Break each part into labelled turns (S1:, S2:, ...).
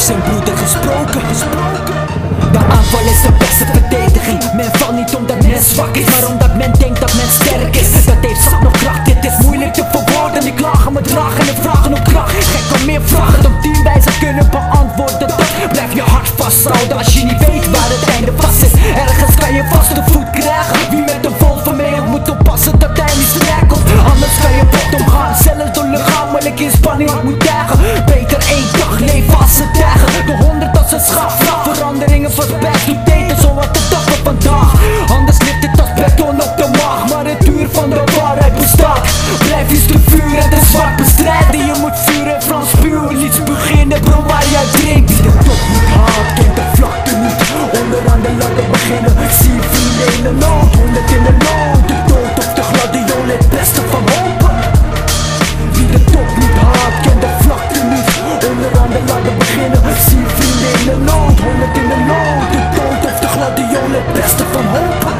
S1: zijn broeder gesproken. De aanval is de beste verdediging. Men valt niet omdat men zwak is, maar omdat men denkt dat men sterk is. Dat heeft zat nog kracht, dit is moeilijk te verwoorden. Die klagen me dragen en vragen om kracht. Gek om meer vragen dan 10 wij zou kunnen beantwoorden. Dat blijf je hart vasthouden als je niet weet waar het einde vast is. Ergens kan je vast de voet krijgen. Wie met de wolf van mij moet oppassen dat hij niet sterk komt. Anders kan je bot omgaan, zelfs door lichamelijke inspanning hard moet dagen. Beter één dag leven als ze dagen. De 100 als een schaap, veranderingen van best. Doe eten zoals de dag van vandaag. Anders ligt het als beton op de maag. Maar het uur van de waarheid bestaat. Blijf je de vuur en de zwart bestrijden. Je moet vuur en Frans spuwen. Iets beginnen bro waar jij drinkt. Wie de top niet haalt, kent de vlakte niet. Onderaan de ladder beginnen. Zie je vrienden in de nood, 100 in de nood. De dood op de gladiool, het beste van hopen. Wie de top niet haalt, kent de vlakte niet. Onderaan de ladder beginnen. Zie je vrienden in de nood, 100 in de nood. De dood op de gladiool, het beste van hopen.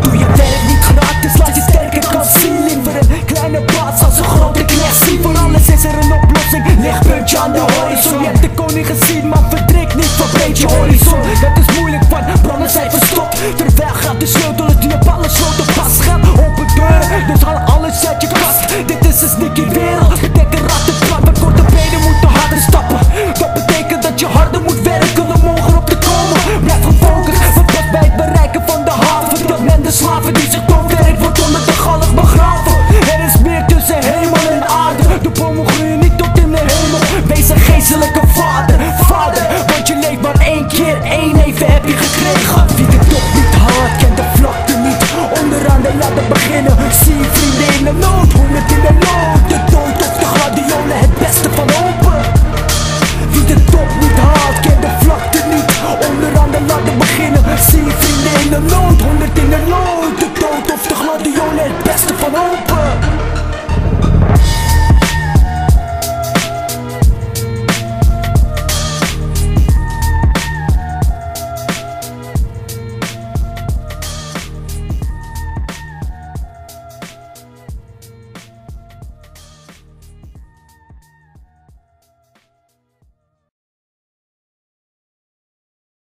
S1: Doe je werk niet gratis, laat je sterke kans zien. Liever een kleine plaats als een grote klassie. Voor alles is er een oplossing, lichtpuntje aan de horizon. Je hebt de koning gezien, maar verdrik niet van beetje horizon. Dat is moeilijk, want branden zijn verstopt. Terwijl gaat de sleutel uit die op alle sloten pas gaat. Open deuren, dus haal alles uit je kast. Dit is een sneaky wereld, bedekken ratten klappen. Korte benen moeten harder stappen. Dat betekent dat je harder moet werken om hoger op te komen. Blijf gefocust, want pas bij het bereiken van de haven. Dat men de slaven die zich doodwerkt wordt onder de galg begraven. Er is meer tussen hemel en aarde. De bomen groeien niet tot in de hemel. Wees een geestelijke vader, want je leeft maar één keer. Één leven heb je gekregen. Wie de top niet haalt, kent de vlakte niet. Onderaan de ladder beginnen. Zie je vrienden in de nood.